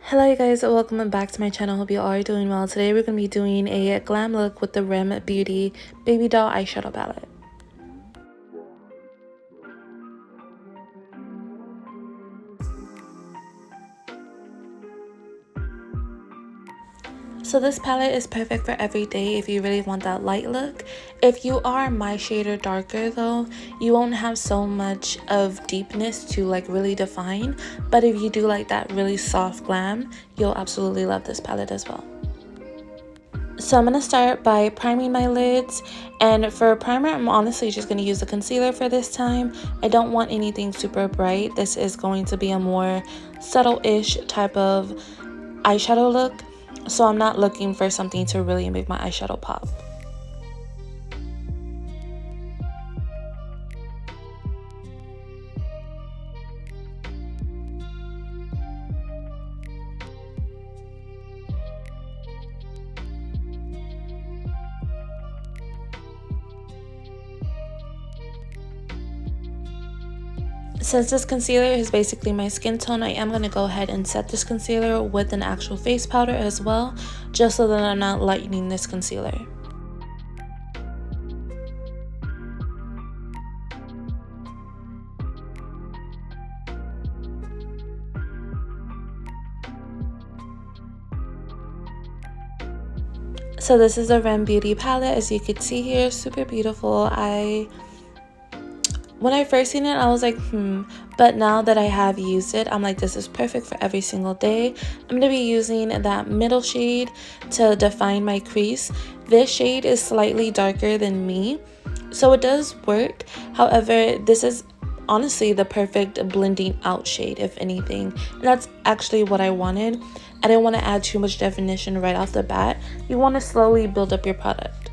Hello you guys, welcome back to my channel. Hope you all are doing well. Today we're going to be doing a glam look with the R.E.M Beauty Babydoll eyeshadow palette. So this palette is perfect for every day if you really want that light look. If you are my shade or darker though, you won't have so much of deepness to like really define. But if you do like that really soft glam, you'll absolutely love this palette as well. So I'm going to start by priming my lids, and for primer I'm honestly just going to use a concealer for this time. I don't want anything super bright. This is going to be a more subtle-ish type of eyeshadow look, so I'm not looking for something to really make my eyeshadow pop. Since this concealer is basically my skin tone, I am going to go ahead and set this concealer with an actual face powder as well, just so that I'm not lightening this concealer. So this is a R.E.M Beauty palette, as you can see here, super beautiful. When I first seen it, I was like, but now that I have used it, I'm like, this is perfect for every single day. I'm going to be using that middle shade to define my crease. This shade is slightly darker than me, so it does work. However, this is honestly the perfect blending out shade, if anything. And that's actually what I wanted. I didn't want to add too much definition right off the bat. You want to slowly build up your product.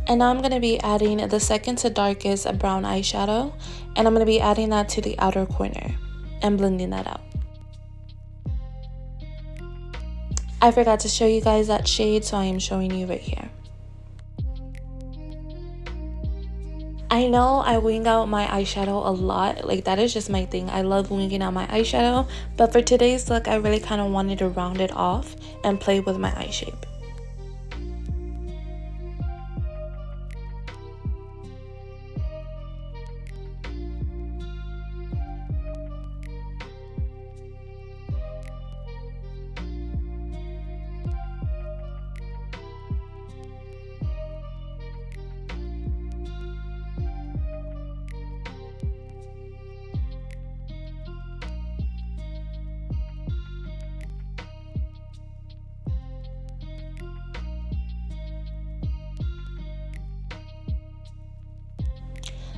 And now I'm going to be adding the second to darkest brown eyeshadow, and I'm going to be adding that to the outer corner and blending that out. I forgot to show you guys that shade, so I am showing you right here. I know I wing out my eyeshadow a lot, like that is just my thing. I love winging out my eyeshadow, but for today's look I really kind of wanted to round it off and play with my eye shape.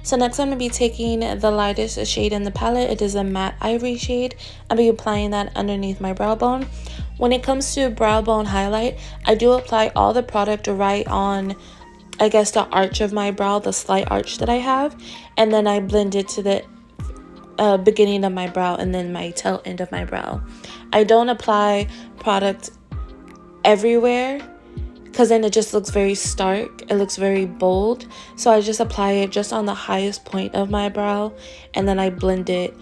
So next I'm going to be taking the lightest shade in the palette. It is a matte ivory shade. I'll be applying that underneath my brow bone. When it comes to brow bone highlight, I do apply all the product right on, I guess, the arch of my brow, the slight arch that I have. And then I blend it to the beginning of my brow and then my tail end of my brow. I don't apply product everywhere, because then it just looks very stark, it looks very bold. So I just apply it just on the highest point of my brow, and then I blend it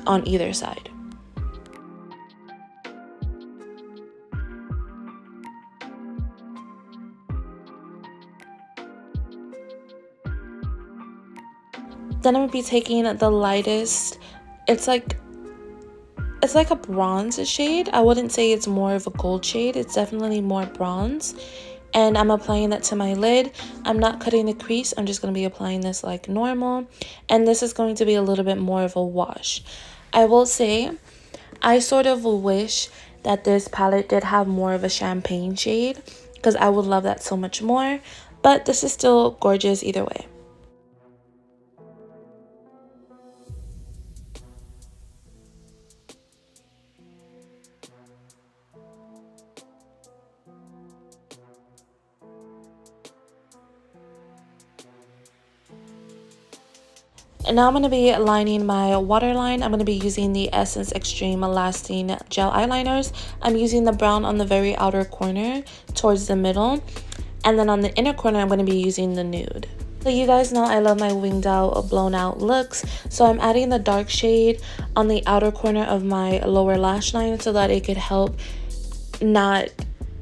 on either side. Then I'm going to be taking the lightest, it's like a bronze shade. I wouldn't say it's more of a gold shade, it's definitely more bronze. And I'm applying that to my lid. I'm not cutting the crease, I'm just going to be applying this like normal. And this is going to be a little bit more of a wash. I will say, I sort of wish that this palette did have more of a champagne shade, because I would love that so much more. But this is still gorgeous either way. And now I'm going to be lining my waterline. I'm going to be using the Essence Extreme Lasting Gel Eyeliners. I'm using the brown on the very outer corner towards the middle. And then on the inner corner, I'm going to be using the nude. So you guys know I love my winged out, blown out looks. So I'm adding the dark shade on the outer corner of my lower lash line so that it could help not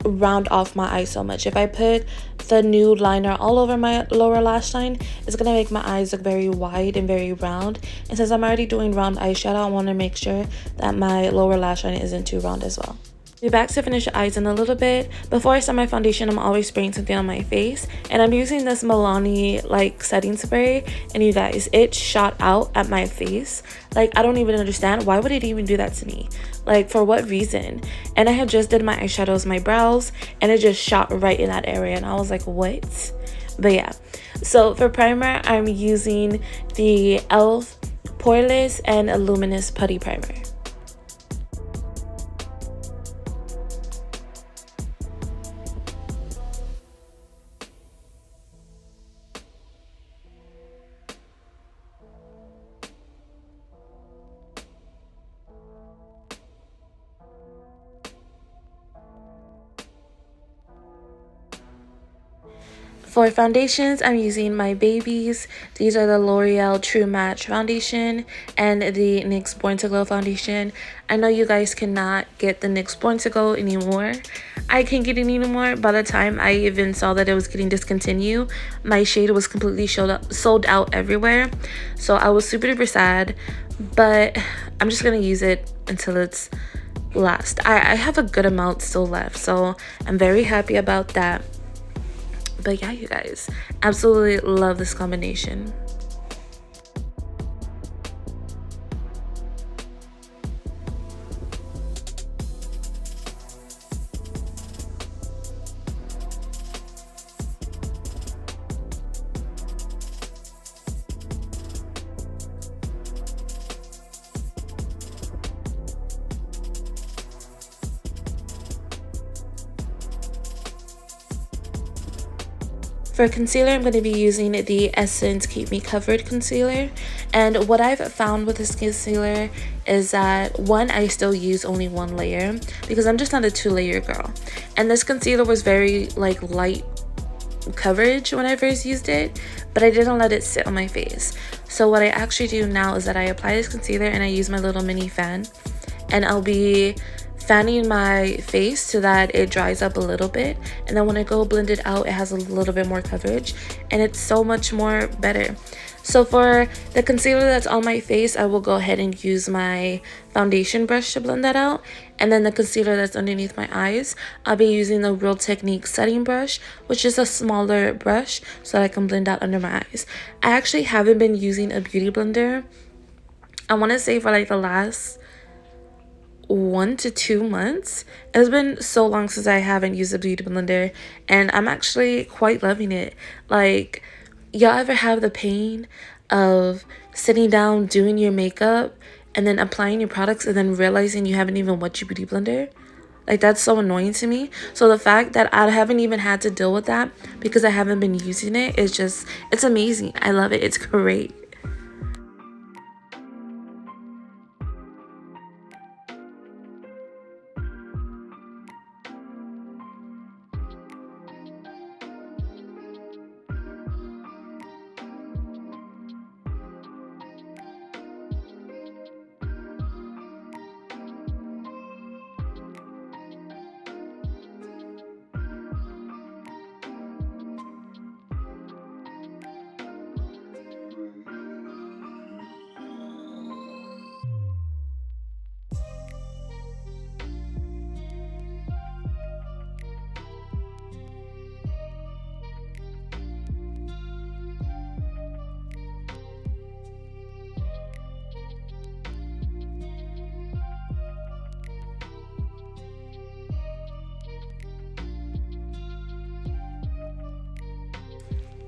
round off my eye so much. If I put the nude liner all over my lower lash line, it's gonna make my eyes look very wide and very round. And since I'm already doing round eyeshadow, I want to make sure that my lower lash line isn't too round as well. Be back to finish the eyes in a little bit. Before I start my foundation, I'm always spraying something on my face, and I'm using this Milani like setting spray. And you guys, it shot out at my face. Like, I don't even understand, why would it even do that to me? Like, for what reason? And I had just did my eyeshadows, my brows, and it just shot right in that area, and I was like, what? But yeah, so for primer, I'm using the e.l.f. Poreless and Luminous Putty Primer. For foundations, I'm using my babies. These are the L'Oreal True Match Foundation and the NYX Born to Glow Foundation. I know you guys cannot get the NYX Born to Glow anymore. I can't get it anymore. By the time I even saw that it was getting discontinued, my shade was completely sold out everywhere. So I was super duper sad, but I'm just going to use it until it's last. I have a good amount still left, so I'm very happy about that. But yeah, you guys, absolutely love this combination. For concealer, I'm going to be using the Essence Keep Me Covered concealer. And what I've found with this concealer is that, one, I still use only one layer because I'm just not a two-layer girl. And this concealer was very like light coverage when I first used it, but I didn't let it sit on my face. So what I actually do now is that I apply this concealer and I use my little mini fan, and I'll be fanning my face so that it dries up a little bit, and then when I go blend it out, it has a little bit more coverage and it's so much more better. So for the concealer that's on my face, I will go ahead and use my foundation brush to blend that out, and then the concealer that's underneath my eyes, I'll be using the Real Technique setting brush, which is a smaller brush, so that I can blend out under my eyes. I actually haven't been using a beauty blender, I want to say, for like the last 1 to 2 months. It's been so long since I haven't used a beauty blender, and I'm actually quite loving it. Like, y'all ever have the pain of sitting down doing your makeup and then applying your products and then realizing you haven't even wet your beauty blender? Like, that's so annoying to me. So the fact that I haven't even had to deal with that because I haven't been using it is just, it's amazing. I love it. It's great.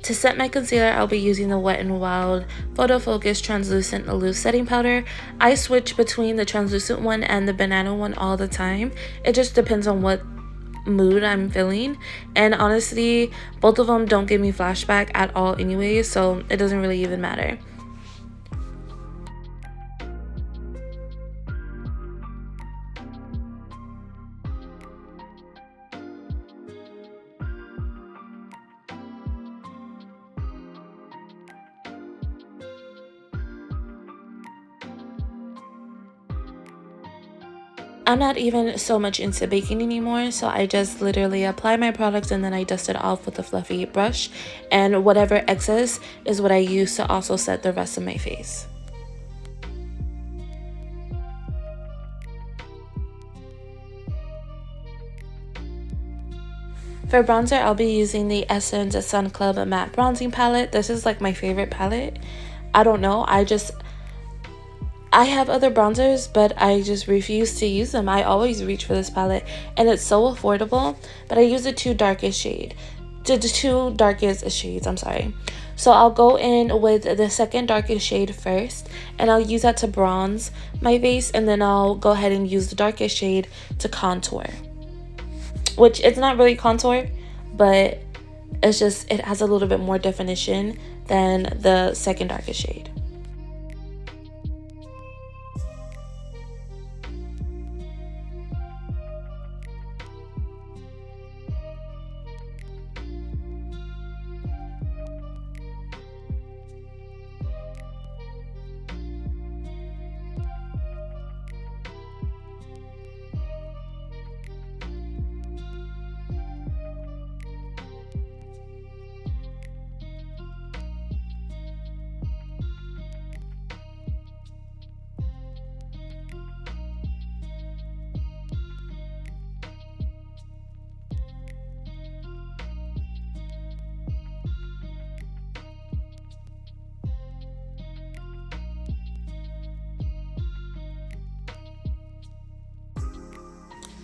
To set my concealer, I'll be using the Wet n Wild Photo Focus Translucent Loose Setting Powder. I switch between the translucent one and the banana one all the time. It just depends on what mood I'm feeling, and honestly, both of them don't give me flashback at all anyway, so it doesn't really even matter. I'm not even so much into baking anymore, so I just literally apply my products and then I dust it off with a fluffy brush, and whatever excess is what I use to also set the rest of my face. For bronzer, I'll be using the Essence Sun Club Matte Bronzing Palette. This is like my favorite palette. I don't know, I have other bronzers, but I just refuse to use them. I always reach for this palette, and it's so affordable, but I use the two darkest shades, I'm sorry. So I'll go in with the second darkest shade first, and I'll use that to bronze my face, and then I'll go ahead and use the darkest shade to contour. Which, it's not really contour, but it's just, it has a little bit more definition than the second darkest shade.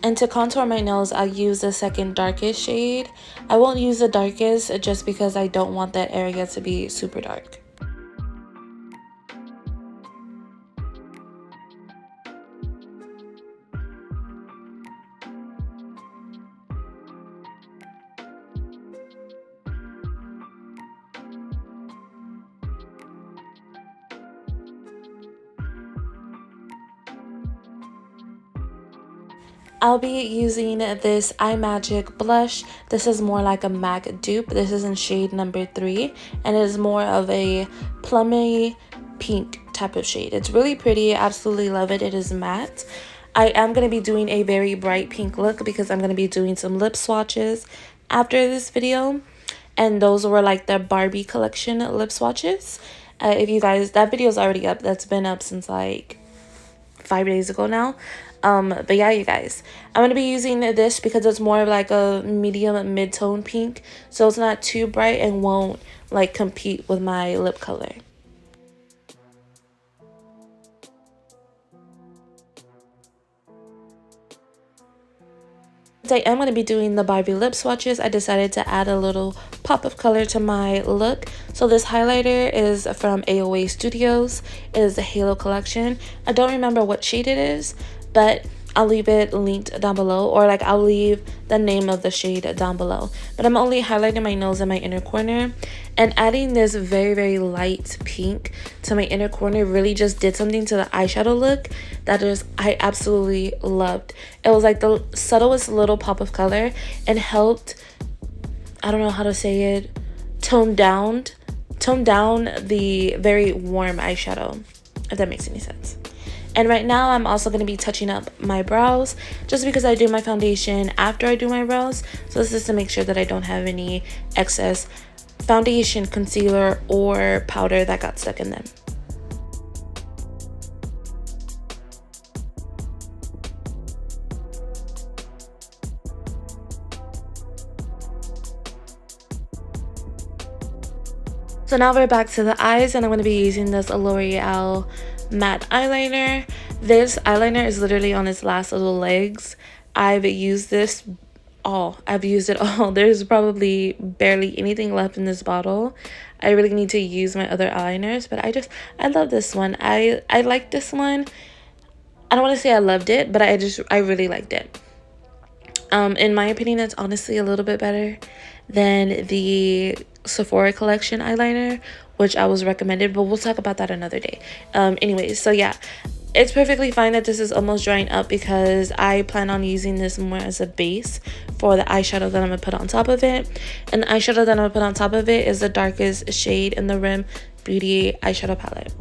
And to contour my nose, I'll use the second darkest shade. I won't use the darkest just because I don't want that area to be super dark. I'll be using this iMagic blush. This is more like a MAC dupe. This is in shade number 3, and it is more of a plummy pink type of shade. It's really pretty. I absolutely love it. It is matte. I am going to be doing a very bright pink look because I'm going to be doing some lip swatches after this video. And those were like the Barbie collection lip swatches. If you guys, that video is already up. That's been up since like 5 days ago now. But yeah, you guys, I'm gonna be using this because it's more of like a medium mid-tone pink, so it's not too bright and won't like compete with my lip color. Since I am going to be doing the Barbie lip swatches, I decided to add a little pop of color to my look. So this highlighter is from AOA Studios. It is the Halo collection. I don't remember what shade it is, but I'll leave it linked down below, or like I'll leave the name of the shade down below. But I'm only highlighting my nose and my inner corner, and adding this very, very light pink to my inner corner really just did something to the eyeshadow look that I absolutely loved. It was like the subtlest little pop of color and helped, I don't know how to say it, tone down the very warm eyeshadow, if that makes any sense. And right now I'm also going to be touching up my brows just because I do my foundation after I do my brows. So this is to make sure that I don't have any excess foundation, concealer, or powder that got stuck in them. So now we're back to the eyes, and I'm going to be using this L'Oreal matte eyeliner. This eyeliner is literally on its last little legs. I've used it all. There's probably barely anything left in this bottle. I really need to use my other eyeliners, but I love this one. I like this one. I don't want to say I loved it, but I really liked it. In my opinion, it's honestly a little bit better than the Sephora collection eyeliner, which I was recommended, but we'll talk about that another day. Anyways, so yeah, it's perfectly fine that this is almost drying up because I plan on using this more as a base for the eyeshadow that I'm gonna put on top of it. And the eyeshadow that I'm gonna put on top of it is the darkest shade in the R.E.M Beauty eyeshadow palette.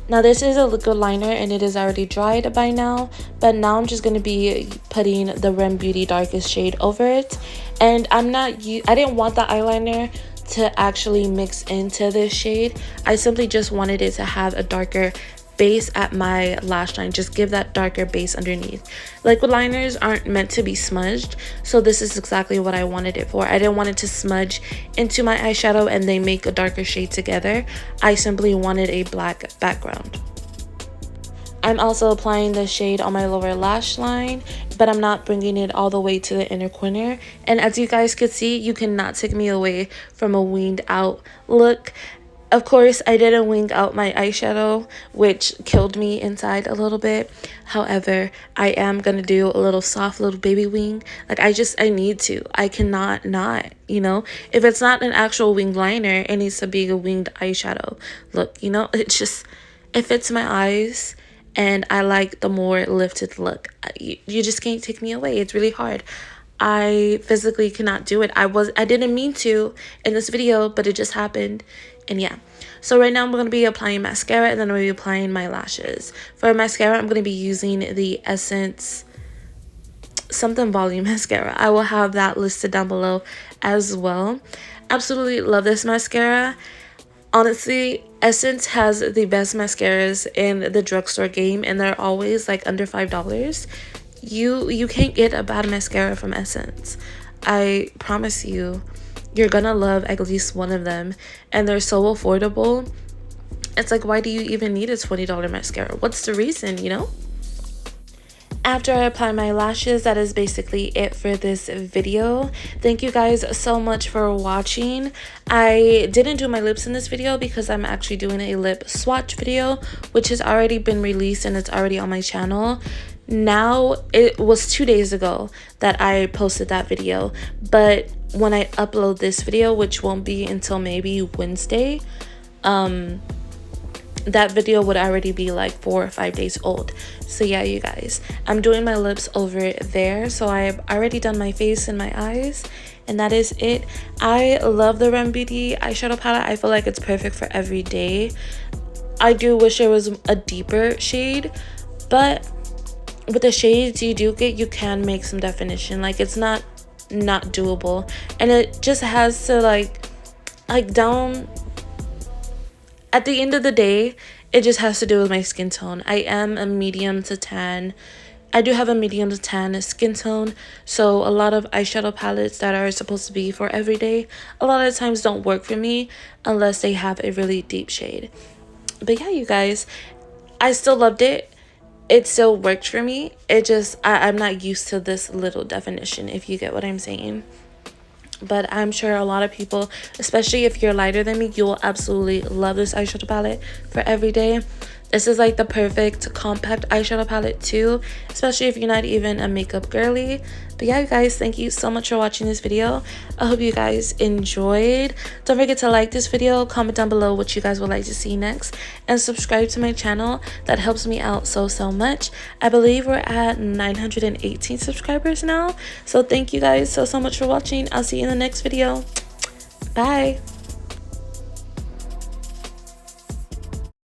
Now this is a liquid liner and it is already dried by now, but now I'm just going to be putting the R.E.M Beauty darkest shade over it. And I didn't want the eyeliner to actually mix into this shade. I simply just wanted it to have a darker base at my lash line, just give that darker base underneath. Liquid liners aren't meant to be smudged, so this is exactly what I wanted it for. I didn't want it to smudge into my eyeshadow and they make a darker shade together. I simply wanted a black background. I'm also applying the shade on my lower lash line, but I'm not bringing it all the way to the inner corner. And as you guys could see, you cannot take me away from a winged out look. Of course, I didn't wing out my eyeshadow, which killed me inside a little bit. However, I am going to do a little soft little baby wing. Like, I need to. I cannot not, you know? If it's not an actual winged liner, it needs to be a winged eyeshadow look, you know? It fits my eyes, and I like the more lifted look. You just can't take me away. It's really hard. I physically cannot do it. I didn't mean to in this video, but it just happened. And yeah, so right now I'm going to be applying mascara, and then I'm going to be applying my lashes. For mascara, I'm going to be using the Essence something volume mascara. I will have that listed down below as well. Absolutely love this mascara. Honestly, Essence has the best mascaras in the drugstore game, and they're always like under $5. You can't get a bad mascara from Essence. I promise you. You're gonna love at least one of them, and they're so affordable. It's like, why do you even need a $20 mascara? What's the reason, you know? After I apply my lashes, that is basically it for this video. Thank you guys so much for watching. I didn't do my lips in this video because I'm actually doing a lip swatch video, which has already been released and it's already on my channel. Now, it was 2 days ago that I posted that video, but when I upload this video, which won't be until maybe Wednesday, that video would already be like 4 or 5 days old. So yeah, you guys, I'm doing my lips over there. So I've already done my face and my eyes, and that is it. I love the R.E.M Beauty eyeshadow palette. I feel like it's perfect for every day. I do wish there was a deeper shade, but with the shades you do get, you can make some definition. Like, it's not doable, and it just has to like down at the end of the day, it just has to do with my skin tone. I am a medium to tan. I do have a medium to tan skin tone, so a lot of eyeshadow palettes that are supposed to be for every day a lot of times don't work for me unless they have a really deep shade. But yeah, you guys, I still loved it. It still worked for me. It just, I'm not used to this little definition, if you get what I'm saying. But I'm sure a lot of people, especially if you're lighter than me, you will absolutely love this eyeshadow palette for every day. This is like the perfect compact eyeshadow palette too, especially if you're not even a makeup girly. But yeah, you guys, thank you so much for watching this video. I hope you guys enjoyed. Don't forget to like this video, comment down below what you guys would like to see next, and subscribe to my channel. That helps me out so much. I believe we're at 918 subscribers now. So thank you guys so much for watching. I'll see you in the next video. Bye.